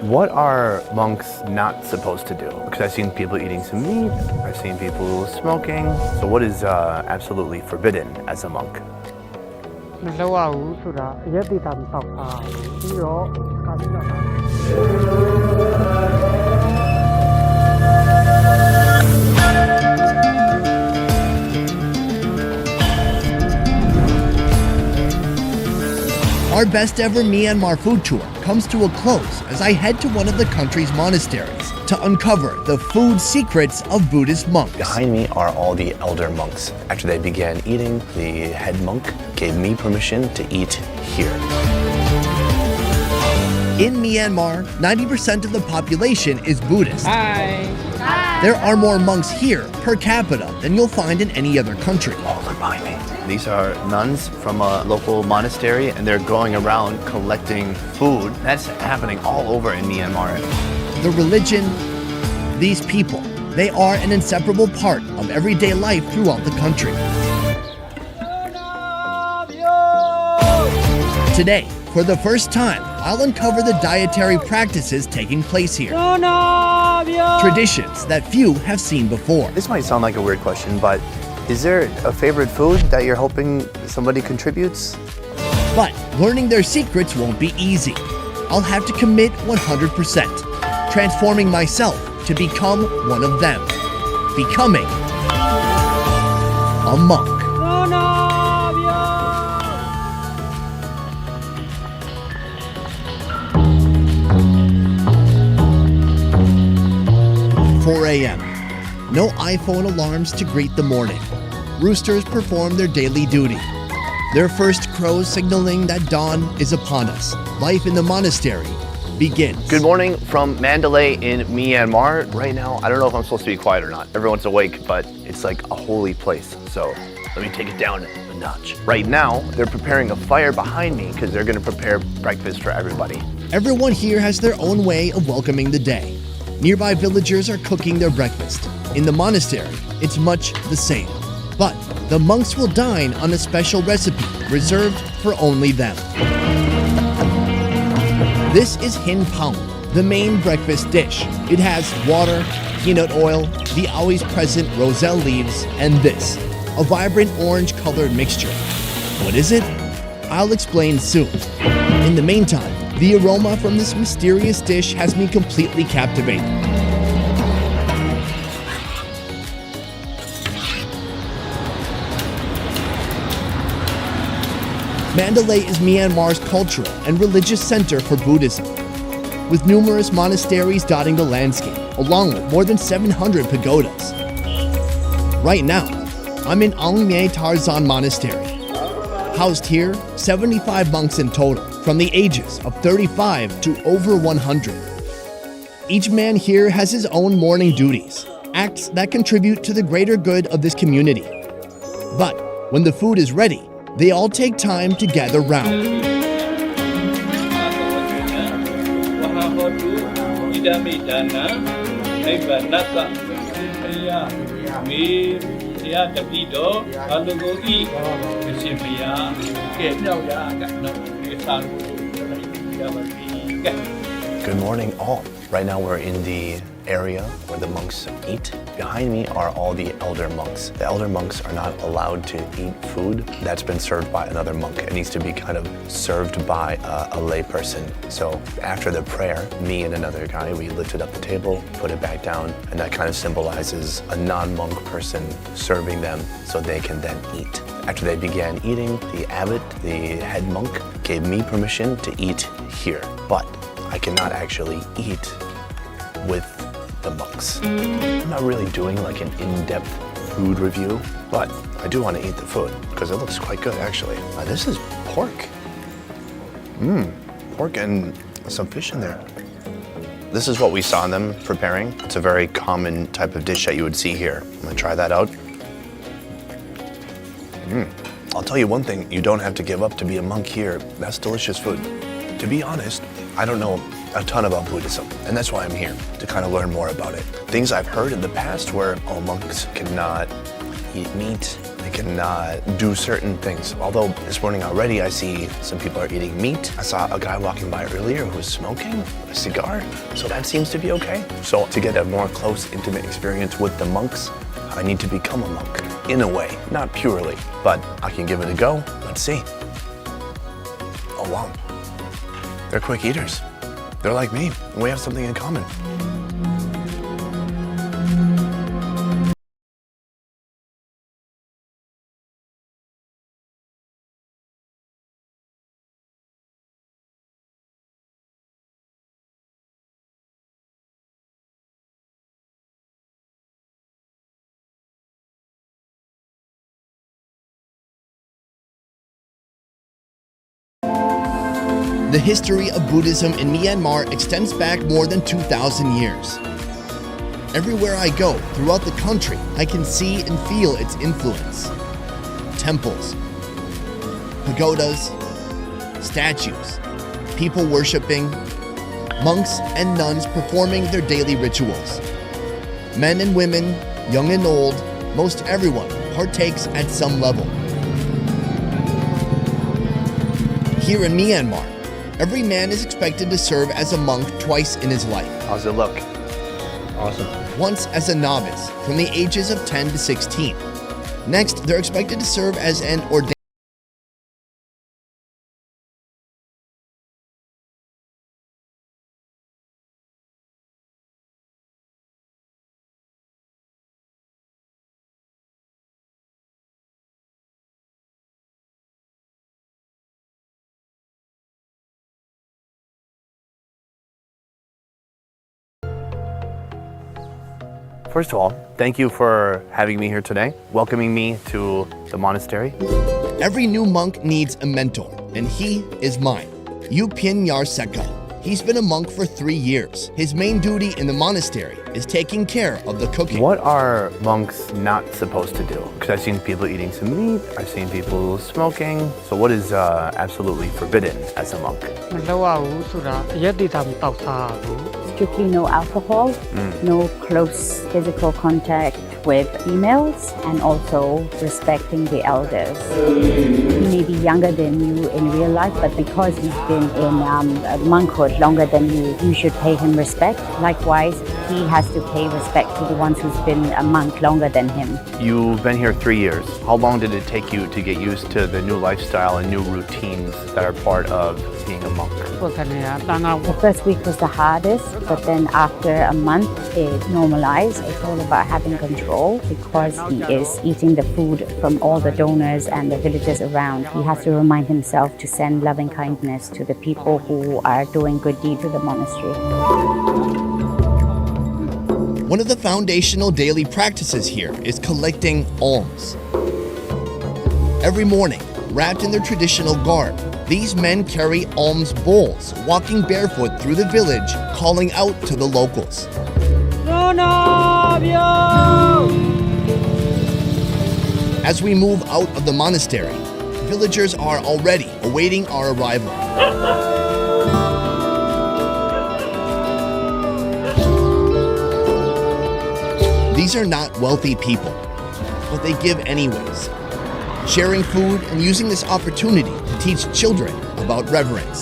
What are monks not supposed to do? Because I've seen people eating some meat, I've seen people smoking. So what is absolutely forbidden as a monk? မလုပ်ရဘူးဆိုတာအရက်ဒေတာမတောက်ထားပြီးတော့ကာလနာတာ Our best ever Myanmar food tour comes to a close as I head to one of the country's monasteries to uncover the food secrets of Buddhist monks. Behind me are all the elder monks. After they began eating, the head monk gave me permission to eat here. In Myanmar, 90% of the population is Buddhist. Hi. There are more monks here per capita than you'll find in any other country. Oh, look behind me. These are nuns from a local monastery, and they're going around collecting food. That's happening all over in Myanmar. The religion, these people, they are an inseparable part of everyday life throughout the country. Today, for the first time, I'll uncover the dietary practices taking place here. Traditions that few have seen before. This might sound like a weird question, but is there a favorite food that you're hoping somebody contributes? But learning their secrets won't be easy. I'll have to commit 100%, transforming myself to become one of them, becoming a monk. 4 a.m. No iPhone alarms to greet the morning. Roosters perform their daily duty. Their first crows signaling that dawn is upon us. Life in the monastery begins. Good morning from Mandalay in Myanmar. Right now, I don't know if I'm supposed to be quiet or not. Everyone's awake, but it's like a holy place. So let me take it down a notch. Right now, they're preparing a fire behind me because they're going to prepare breakfast for everybody. Everyone here has their own way of welcoming the day. Nearby villagers are cooking their breakfast. In the monastery, it's much the same. But the monks will dine on a special recipe reserved for only them. This is hin pao, the main breakfast dish. It has water, peanut oil, the always present roselle leaves, and this, a vibrant orange-colored mixture. What is it? I'll explain soon. In the meantime, the aroma from this mysterious dish has me completely captivated. Mandalay is Myanmar's cultural and religious center for Buddhism, with numerous monasteries dotting the landscape, along with more than 700 pagodas. Right now, I'm in Alms Tarzan Monastery. Housed here, 75 monks in total, from the ages of 35 to over 100. Each man here has his own morning duties, acts that contribute to the greater good of this community. But when the food is ready, they all take time to gather round. Good morning, all. Right now we're in the area where the monks eat. Behind me are all the elder monks. The elder monks are not allowed to eat food that's been served by another monk. It needs to be kind of served by a lay person. So after the prayer, me and another guy, we lifted up the table, put it back down, and that kind of symbolizes a non-monk person serving them so they can then eat. After they began eating, the abbot, the head monk, gave me permission to eat here. But I cannot actually eat with the monks. I'm not really doing like an in-depth food review, but I do want to eat the food because it looks quite good actually. This is pork. Pork and some fish in there. This is what we saw them preparing. It's a very common type of dish that you would see here. I'm gonna try that out. I'll tell you one thing, you don't have to give up to be a monk here. That's delicious food. To be honest, I don't know a ton about Buddhism, and that's why I'm here, to kind of learn more about it. Things I've heard in the past were, oh, monks cannot eat meat, they can do certain things. Although this morning already I see some people are eating meat. I saw a guy walking by earlier who was smoking a cigar, so that seems to be okay. So to get a more close, intimate experience with the monks, I need to become a monk, in a way, not purely, but I can give it a go. Let's see. Oh wow, they're quick eaters. They're like me, and we have something in common. The history of Buddhism in Myanmar extends back more than 2,000 years. Everywhere I go throughout the country, I can see and feel its influence. Temples, pagodas, statues, people worshipping, monks and nuns performing their daily rituals. Men and women, young and old, most everyone partakes at some level. Here in Myanmar, every man is expected to serve as a monk twice in his life. How's it look? Awesome. Once as a novice, from the ages of 10 to 16. Next, they're expected to serve as an ordained. First of all, thank you for having me here today, welcoming me to the monastery. Every new monk needs a mentor, and he is mine. U Pin Yar Seka. He's been a monk for 3 years. His main duty in the monastery is taking care of the cooking. What are monks not supposed to do? Because I've seen people eating some meat, I've seen people smoking. So what is absolutely forbidden as a monk? မလုပ်ရဘူးဆိုတာအရက်ဒေတာမတောက်စားဘူး Strictly no alcohol, no close physical contact with females, and also respecting the elders. He may be younger than you in real life, but because he's been in monkhood longer than you, you should pay him respect. Likewise, he has to pay respect to the ones who's been a monk longer than him. You've been here 3 years. How long did it take you to get used to the new lifestyle and new routines that are part of being a monk? ပုဂ္ဂိုလ်ကတန်ခါ The first week was the hardest, but then after a month, it normalized. It's all about having control because he is eating the food from all the donors and the villagers around. He has to remind himself to send loving kindness to the people who are doing good deeds to the monastery. One of the foundational daily practices here is collecting alms. Every morning, wrapped in their traditional garb, these men carry alms bowls, walking barefoot through the village, calling out to the locals. As we move out of the monastery, villagers are already awaiting our arrival. These are not wealthy people, but they give anyways, sharing food and using this opportunity to teach children about reverence.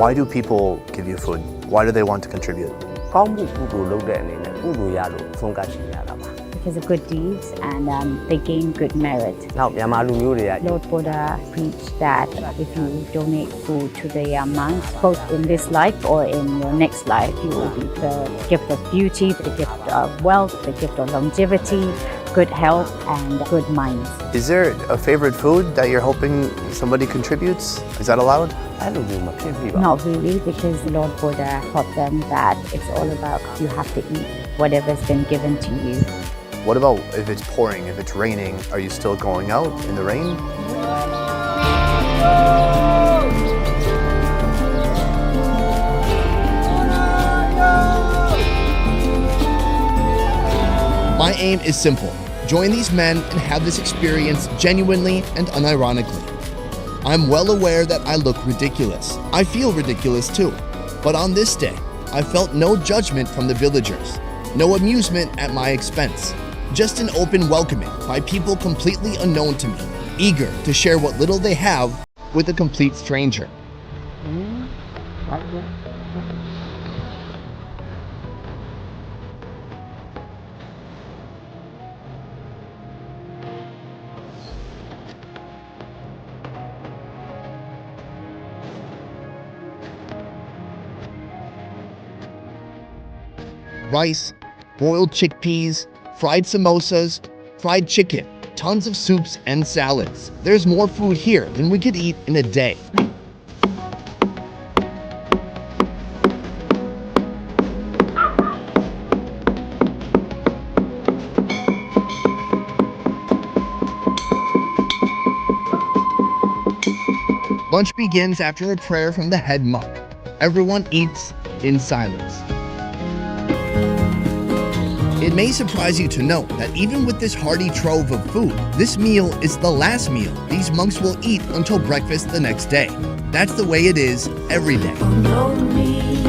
Why do people give you food? Why do they want to contribute? ကောင်းမှုကုသိုလ်လုပ်တဲ့အနေနဲ့ကုသိုလ်ရလို့ဆုံးကတ်ရှင်ရတာပါ Because of good deeds and they gain good merit. နောက်မြန်မာလူမျိုးတွေက Lord Buddha preached that if you donate food to the monks, both in this life or in your next life, you will be the gift of beauty, the gift of wealth, the gift of longevity, good health, and good minds. Is there a favorite food that you're hoping somebody contributes? Is that allowed? အဲ့လိုမျိုးမဖြစ်ပြီပါ Not really, because Lord Buddha taught them that it's all about you have to eat whatever's been given to you. What about if it's pouring, if it's raining? Are you still going out in the rain? My aim is simple. Join these men and have this experience genuinely and unironically. I'm well aware that I look ridiculous. I feel ridiculous too. But on this day, I felt no judgment from the villagers, no amusement at my expense, just an open welcoming by people completely unknown to me, eager to share what little they have with a complete stranger. Rice, boiled chickpeas, fried samosas, fried chicken, tons of soups and salads. There's more food here than we could eat in a day. Lunch begins after a prayer from the head monk. Everyone eats in silence. It may surprise you to know that even with this hearty trove of food, this meal is the last meal these monks will eat until breakfast the next day. That's the way it is every day. No need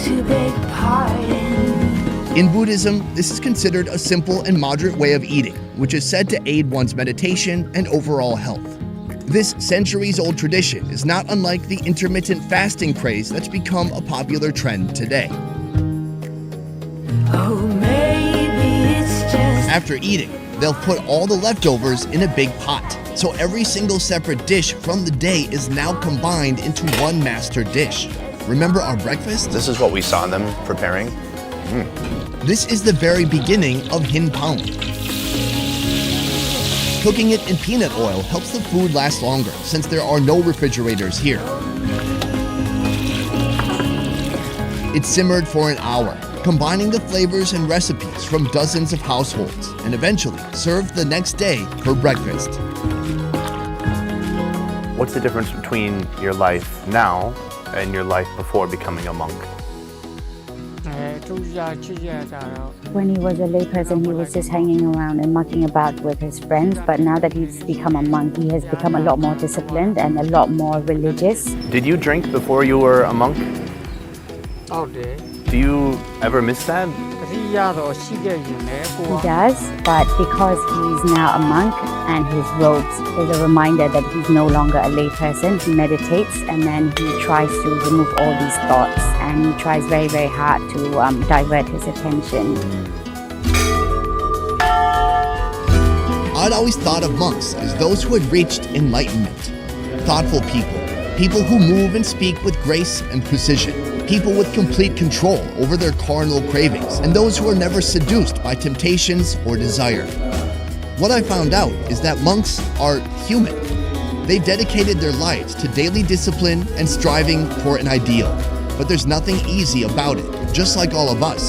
to beg pardon. In Buddhism, this is considered a simple and moderate way of eating, which is said to aid one's meditation and overall health. This centuries-old tradition is not unlike the intermittent fasting craze that's become a popular trend today. Oh, maybe it's just After eating, they'll put all the leftovers in a big pot. So every single separate dish from the day is now combined into one master dish. Remember our breakfast? This is what we saw them preparing. This is the very beginning of hin pao. Cooking it in peanut oil helps the food last longer since there are no refrigerators here. It's simmered for an hour, combining the flavors and recipes from dozens of households, and eventually served the next day for breakfast. What's the difference between your life now and your life before becoming a monk? သူရချစ်ရတာတော့ When he was a layperson, he was just hanging around and mucking about with his friends. But now that he's become a monk, he has become a lot more disciplined and a lot more religious. Did you drink before you were a monk? ဟုတ်တယ် Do you ever miss that? တတိယတော့ရှိခဲ့ရင်လည်းကို He က does, but because he's now a monk and his robes is a reminder that he's no longer a layperson, he meditates and then he tries to remove all these thoughts and he tries very, very hard to divert his attention. I'd always thought of monks as those who had reached enlightenment. Thoughtful people, people who move and speak with grace and precision, people with complete control over their carnal cravings, and those who are never seduced by temptations or desire. What I found out is that monks are human. They've dedicated their lives to daily discipline and striving for an ideal. But there's nothing easy about it, just like all of us.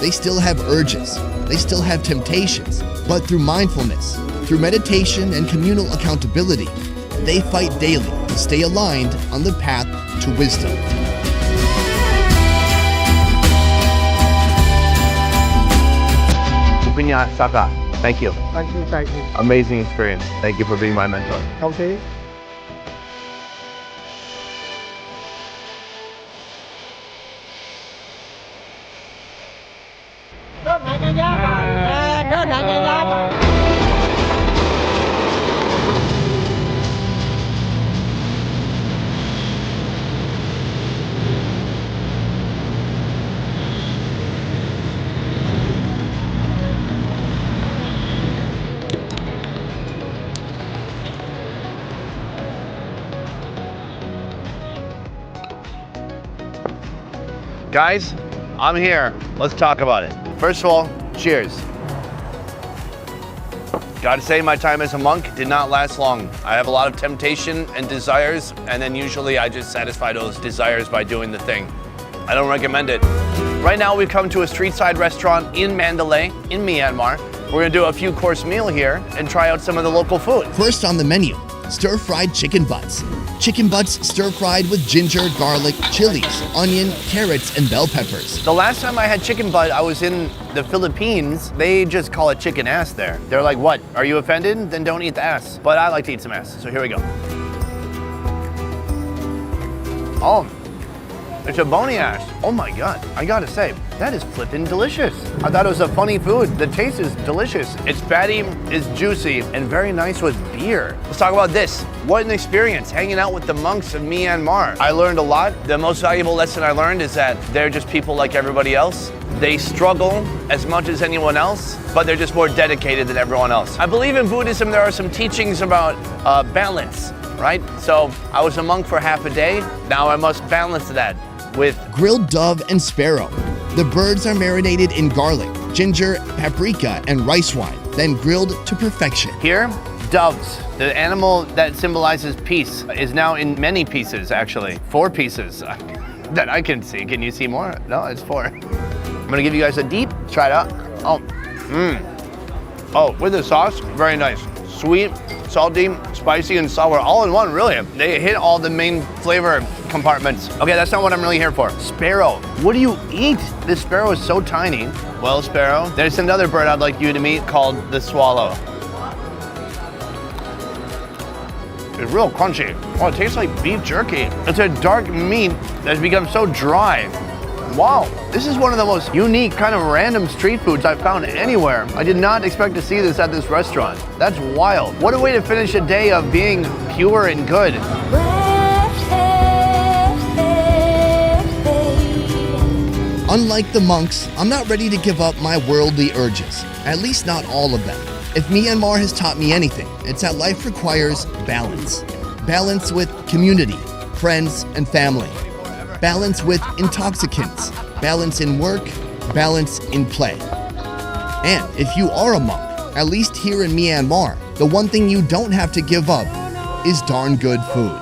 They still have urges, they still have temptations, but through mindfulness, through meditation and communal accountability, they fight daily to stay aligned on the path to wisdom. Upinya Saka, thank you. တိုက်ကြည့်တိုက်ကြည့် Amazing experience. Thank you for being my mentor. ဟုတ်တယ် Guys, I'm here. Let's talk about it. First of all, cheers. Gotta say, my time as a monk did not last long. I have a lot of temptation and desires, and then usually I just satisfy those desires by doing the thing. I don't recommend it. Right now, we've come to a street side restaurant in Mandalay, in Myanmar. We're gonna do a few course meal here and try out some of the local food. First on the menu, stir-fried chicken butts. Chicken butts stir-fried with ginger, garlic, chilies, onion, carrots, and bell peppers. The last time I had chicken butt, I was in the Philippines. They just call it chicken ass there. They're like, what? Are you offended? Then don't eat the ass. But I like to eat some ass, so here we go. Oh, it's a bony ass. Oh my God, I gotta say, that is flippin' delicious. I thought it was a funny food. The taste is delicious. It's fatty, it's juicy, and very nice with beer. Let's talk about this. What an experience hanging out with the monks of Myanmar. I learned a lot. The most valuable lesson I learned is that they're just people like everybody else. They struggle as much as anyone else, but they're just more dedicated than everyone else. I believe in Buddhism there are some teachings about balance, right? So I was a monk for half a day. Now I must balance that with Grilled dove and sparrow. The birds are marinated in garlic, ginger, paprika, and rice wine, then grilled to perfection. here, doves. The animal that symbolizes peace is now in many pieces, actually. 4 pieces that I can see. Can you see more? No, it's 4. I'm gonna give you guys a deep. Try it out. Oh, with the sauce, very nice. Sweet, salty, spicy, and sour, all in one, really. They hit all the main flavor compartments. Okay, that's not what I'm really here for. Sparrow, what do you eat? This sparrow is so tiny. Well, sparrow, there's another bird I'd like you to meet called the swallow. It's real crunchy. Oh, it tastes like beef jerky. It's a dark meat that's become so dry. Wow, this is one of the most unique kind of random street foods I've found anywhere. I did not expect to see this at this restaurant. That's wild. What a way to finish a day of being pure and good. Unlike the monks, I'm not ready to give up my worldly urges, at least not all of them. If Myanmar has taught me anything, it's that life requires balance. Balance with community, friends, and family. Balance with intoxicants, balance in work, balance in play. And if you are a monk, at least here in Myanmar, the one thing you don't have to give up is darn good food.